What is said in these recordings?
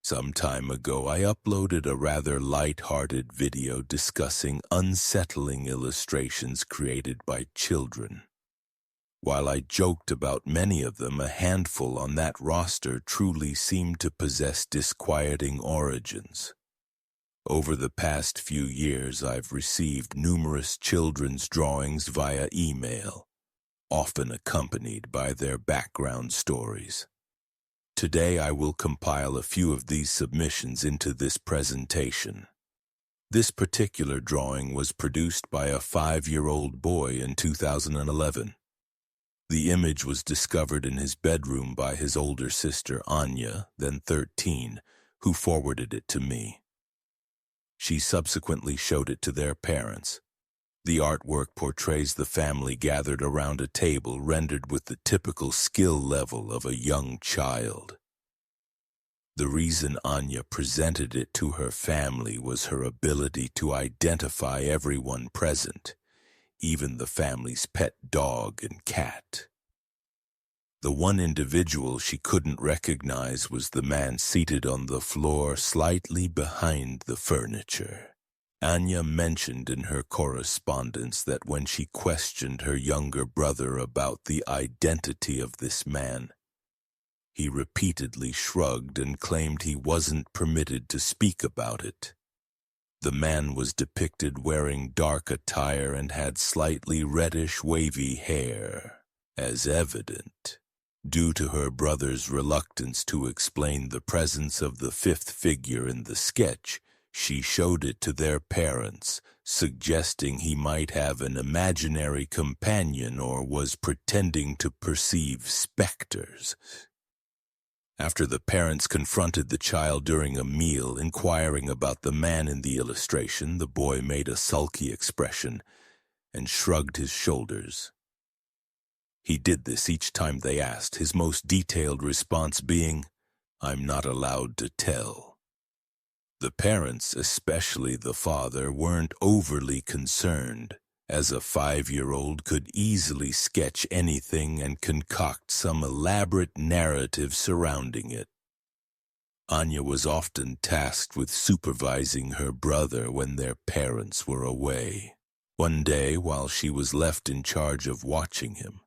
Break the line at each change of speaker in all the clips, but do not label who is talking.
Some time ago, I uploaded a rather light-hearted video discussing unsettling illustrations created by children. While I joked about many of them, a handful on that roster truly seemed to possess disquieting origins. Over the past few years, I've received numerous children's drawings via email, often accompanied by their background stories. Today, I will compile a few of these submissions into this presentation. This particular drawing was produced by a 5-year-old boy in 2011. The image was discovered in his bedroom by his older sister, Anya, then 13, who forwarded it to me. She subsequently showed it to their parents. The artwork portrays the family gathered around a table rendered with the typical skill level of a young child. The reason Anya presented it to her family was her ability to identify everyone present, even the family's pet dog and cat. The one individual she couldn't recognize was the man seated on the floor slightly behind the furniture. Anya mentioned in her correspondence that when she questioned her younger brother about the identity of this man, he repeatedly shrugged and claimed he wasn't permitted to speak about it. The man was depicted wearing dark attire and had slightly reddish wavy hair, as evident. Due to her brother's reluctance to explain the presence of the fifth figure in the sketch, she showed it to their parents, suggesting he might have an imaginary companion or was pretending to perceive specters. After the parents confronted the child during a meal, inquiring about the man in the illustration, the boy made a sulky expression and shrugged his shoulders. He did this each time they asked, his most detailed response being, "I'm not allowed to tell." The parents, especially the father, weren't overly concerned, as a 5-year-old could easily sketch anything and concoct some elaborate narrative surrounding it. Anya was often tasked with supervising her brother when their parents were away. One day, while she was left in charge of watching him,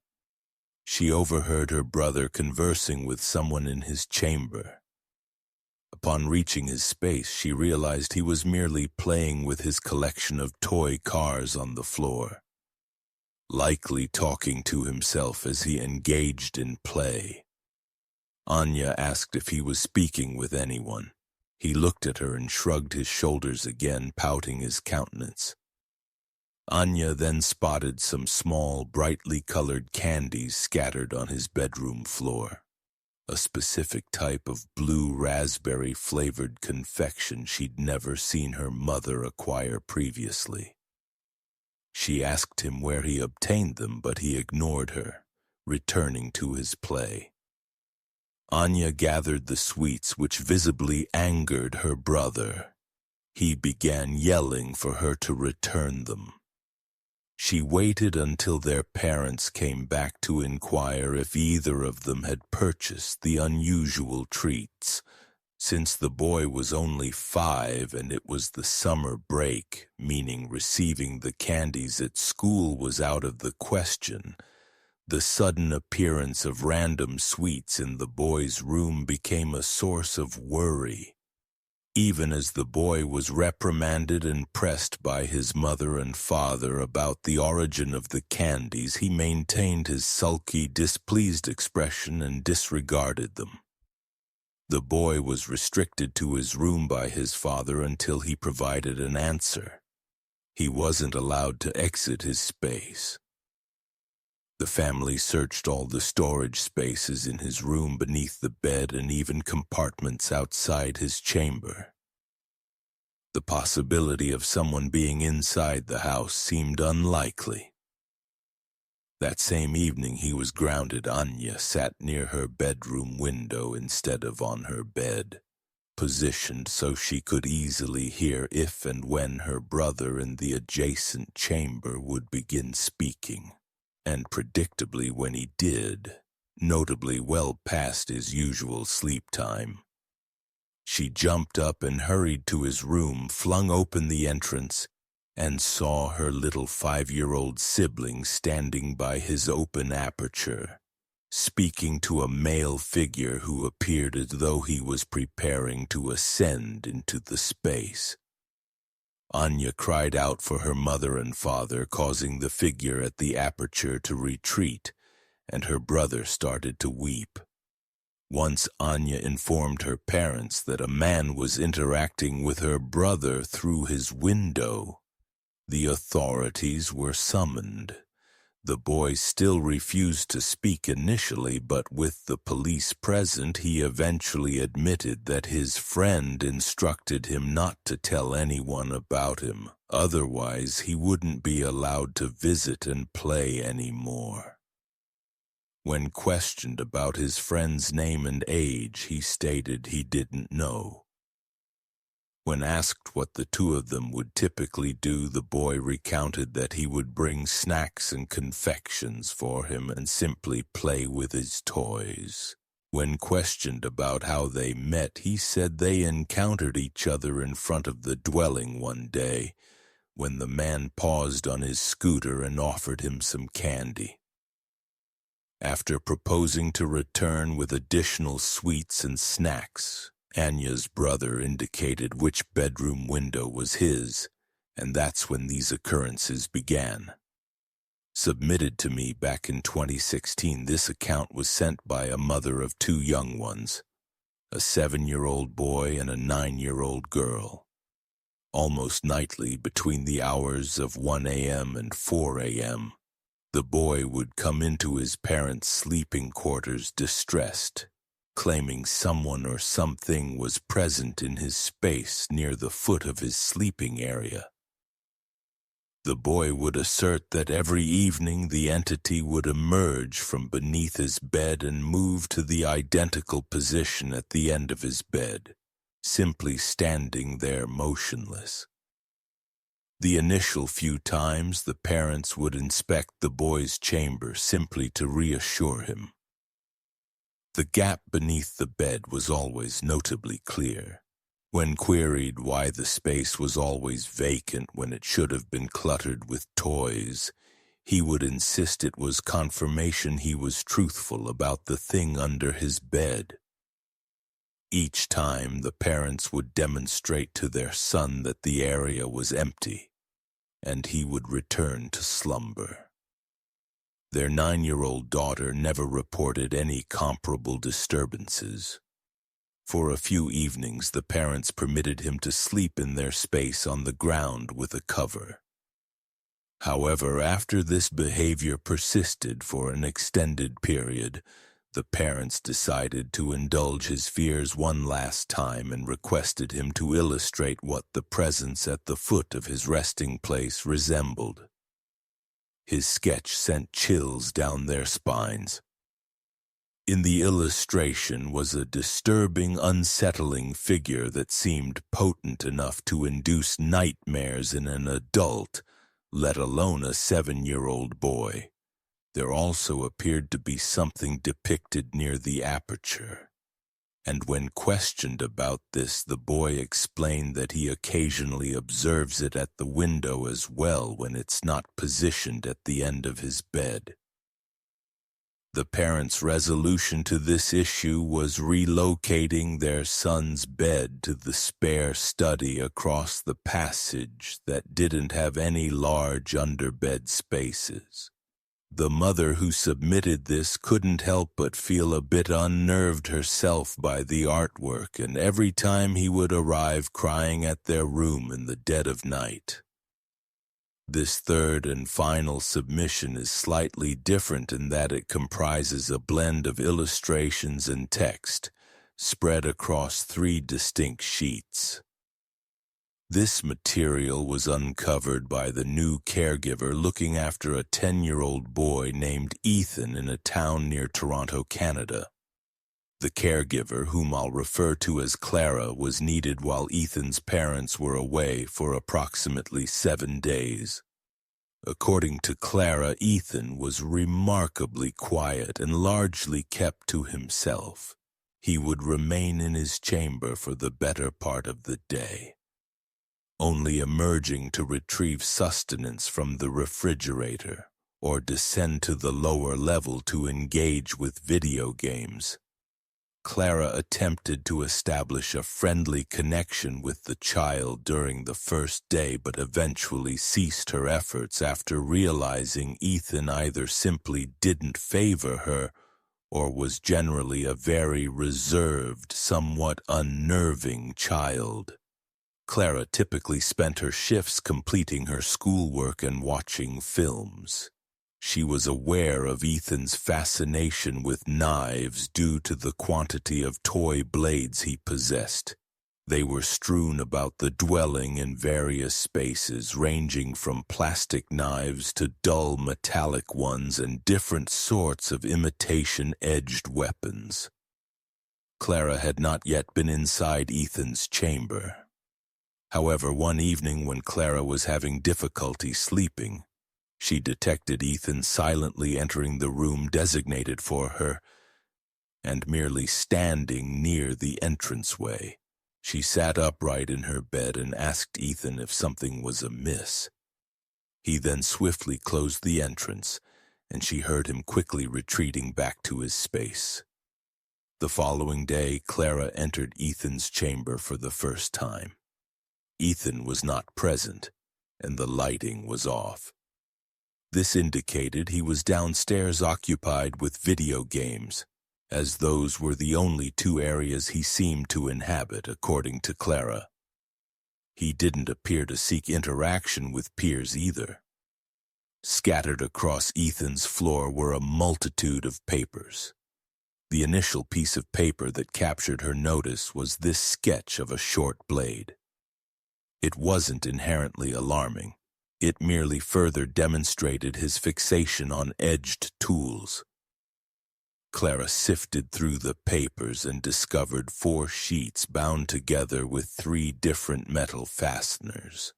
she overheard her brother conversing with someone in his chamber. Upon reaching his space, she realized he was merely playing with his collection of toy cars on the floor, likely talking to himself as he engaged in play. Anya asked if he was speaking with anyone. He looked at her and shrugged his shoulders again, pouting his countenance. Anya then spotted some small, brightly colored candies scattered on his bedroom floor. A specific type of blue raspberry-flavored confection she'd never seen her mother acquire previously. She asked him where he obtained them, but he ignored her, returning to his play. Anya gathered the sweets, which visibly angered her brother. He began yelling for her to return them. She waited until their parents came back to inquire if either of them had purchased the unusual treats. Since the boy was only 5 and it was the summer break, meaning receiving the candies at school was out of the question, the sudden appearance of random sweets in the boy's room became a source of worry. Even as the boy was reprimanded and pressed by his mother and father about the origin of the candies, he maintained his sulky, displeased expression and disregarded them. The boy was restricted to his room by his father until he provided an answer. He wasn't allowed to exit his space. The family searched all the storage spaces in his room, beneath the bed, and even compartments outside his chamber. The possibility of someone being inside the house seemed unlikely. That same evening he was grounded. Anya sat near her bedroom window instead of on her bed, positioned so she could easily hear if and when her brother in the adjacent chamber would begin speaking. And predictably when he did, notably well past his usual sleep time. She jumped up and hurried to his room, flung open the entrance, and saw her little 5-year-old sibling standing by his open aperture, speaking to a male figure who appeared as though he was preparing to ascend into the space. Anya cried out for her mother and father, causing the figure at the aperture to retreat, and her brother started to weep. Once Anya informed her parents that a man was interacting with her brother through his window. The authorities were summoned. The boy still refused to speak initially, but with the police present, he eventually admitted that his friend instructed him not to tell anyone about him, otherwise he wouldn't be allowed to visit and play anymore. When questioned about his friend's name and age, he stated he didn't know. When asked what the two of them would typically do, the boy recounted that he would bring snacks and confections for him and simply play with his toys. When questioned about how they met, he said they encountered each other in front of the dwelling one day, when the man paused on his scooter and offered him some candy. After proposing to return with additional sweets and snacks, Anya's brother indicated which bedroom window was his, and that's when these occurrences began. Submitted to me back in 2016, this account was sent by a mother of 2 young ones, a 7-year-old boy and a 9-year-old girl. Almost nightly, between the hours of 1 a.m. and 4 a.m., the boy would come into his parents' sleeping quarters distressed, claiming someone or something was present in his space near the foot of his sleeping area. The boy would assert that every evening the entity would emerge from beneath his bed and move to the identical position at the end of his bed, simply standing there motionless. The initial few times, the parents would inspect the boy's chamber simply to reassure him. The gap beneath the bed was always notably clear. When queried why the space was always vacant when it should have been cluttered with toys, he would insist it was confirmation he was truthful about the thing under his bed. Each time, the parents would demonstrate to their son that the area was empty, and he would return to slumber. Their 9-year-old daughter never reported any comparable disturbances. For a few evenings, the parents permitted him to sleep in their space on the ground with a cover. However, after this behavior persisted for an extended period, the parents decided to indulge his fears one last time and requested him to illustrate what the presence at the foot of his resting place resembled. His sketch sent chills down their spines. In the illustration was a disturbing, unsettling figure that seemed potent enough to induce nightmares in an adult, let alone a 7-year-old boy. There also appeared to be something depicted near the aperture, and when questioned about this, the boy explained that he occasionally observes it at the window as well when it's not positioned at the end of his bed. The parents' resolution to this issue was relocating their son's bed to the spare study across the passage that didn't have any large underbed spaces. The mother who submitted this couldn't help but feel a bit unnerved herself by the artwork, and every time he would arrive crying at their room in the dead of night. This third and final submission is slightly different in that it comprises a blend of illustrations and text, spread across 3 distinct sheets. This material was uncovered by the new caregiver looking after a 10-year-old boy named Ethan in a town near Toronto, Canada. The caregiver, whom I'll refer to as Clara, was needed while Ethan's parents were away for approximately 7 days. According to Clara, Ethan was remarkably quiet and largely kept to himself. he would remain in his chamber for the better part of the day, only emerging to retrieve sustenance from the refrigerator or descend to the lower level to engage with video games. Clara attempted to establish a friendly connection with the child during the first day, but eventually ceased her efforts after realizing Ethan either simply didn't favor her or was generally a very reserved, somewhat unnerving child. Clara typically spent her shifts completing her schoolwork and watching films. She was aware of Ethan's fascination with knives due to the quantity of toy blades he possessed. They were strewn about the dwelling in various spaces, ranging from plastic knives to dull metallic ones and different sorts of imitation-edged weapons. Clara had not yet been inside Ethan's chamber. However, one evening when Clara was having difficulty sleeping, she detected Ethan silently entering the room designated for her, and merely standing near the entranceway. She sat upright in her bed and asked Ethan if something was amiss. He then swiftly closed the entrance, and she heard him quickly retreating back to his space. The following day, Clara entered Ethan's chamber for the first time. Ethan was not present, and the lighting was off. This indicated he was downstairs occupied with video games, as those were the only two areas he seemed to inhabit, according to Clara. He didn't appear to seek interaction with peers either. Scattered across Ethan's floor were a multitude of papers. The initial piece of paper that captured her notice was this sketch of a short blade. It wasn't inherently alarming. It merely further demonstrated his fixation on edged tools. Clara sifted through the papers and discovered 4 sheets bound together with 3 different metal fasteners.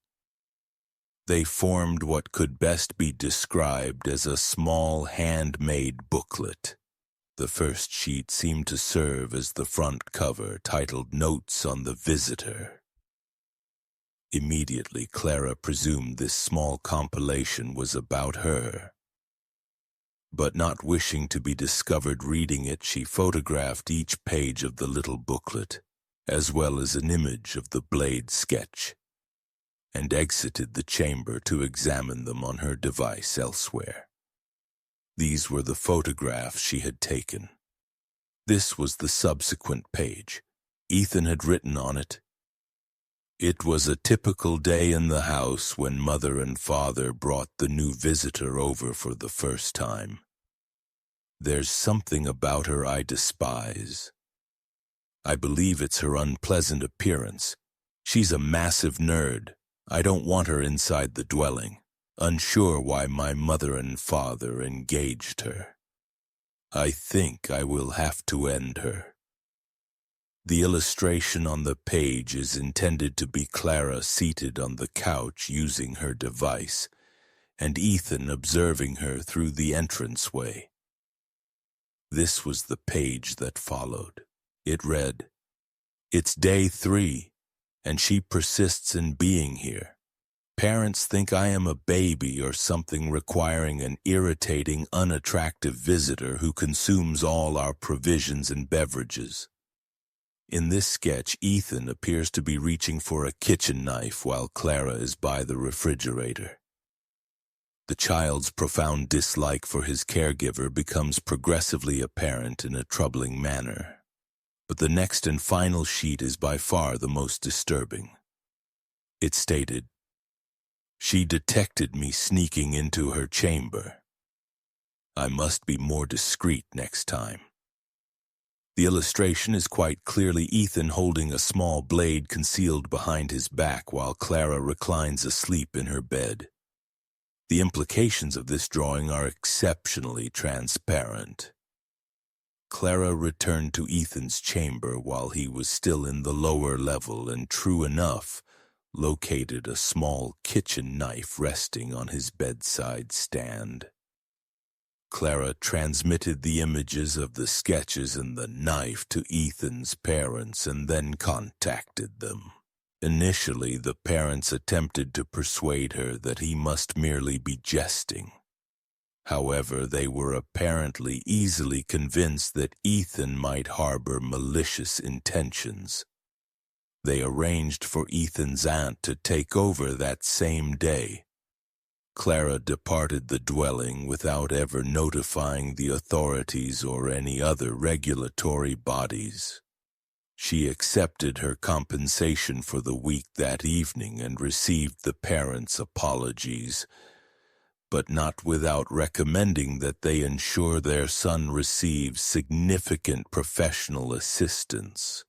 They formed what could best be described as a small handmade booklet. The first sheet seemed to serve as the front cover, titled Notes on the Visitor. Immediately, Clara presumed this small compilation was about her. But not wishing to be discovered reading it, she photographed each page of the little booklet, as well as an image of the blade sketch, and exited the chamber to examine them on her device elsewhere. These were the photographs she had taken. This was the subsequent page. Ethan had written on it, "It was a typical day in the house when Mother and Father brought the new visitor over for the first time. There's something about her I despise. I believe it's her unpleasant appearance. She's a massive nerd. I don't want her inside the dwelling, unsure why my mother and father engaged her. I think I will have to end her." The illustration on the page is intended to be Clara seated on the couch using her device, and Ethan observing her through the entranceway. This was the page that followed. It read, "It's day 3, and she persists in being here. Parents think I am a baby or something requiring an irritating, unattractive visitor who consumes all our provisions and beverages." In this sketch, Ethan appears to be reaching for a kitchen knife while Clara is by the refrigerator. The child's profound dislike for his caregiver becomes progressively apparent in a troubling manner. But the next and final sheet is by far the most disturbing. It stated, "She detected me sneaking into her chamber. I must be more discreet next time." The illustration is quite clearly Ethan holding a small blade concealed behind his back while Clara reclines asleep in her bed. The implications of this drawing are exceptionally transparent. Clara returned to Ethan's chamber while he was still in the lower level and, true enough, located a small kitchen knife resting on his bedside stand. Clara transmitted the images of the sketches and the knife to Ethan's parents and then contacted them. Initially, the parents attempted to persuade her that he must merely be jesting. However, they were apparently easily convinced that Ethan might harbor malicious intentions. They arranged for Ethan's aunt to take over that same day. Clara departed the dwelling without ever notifying the authorities or any other regulatory bodies. She accepted her compensation for the week that evening and received the parents' apologies, but not without recommending that they ensure their son receives significant professional assistance.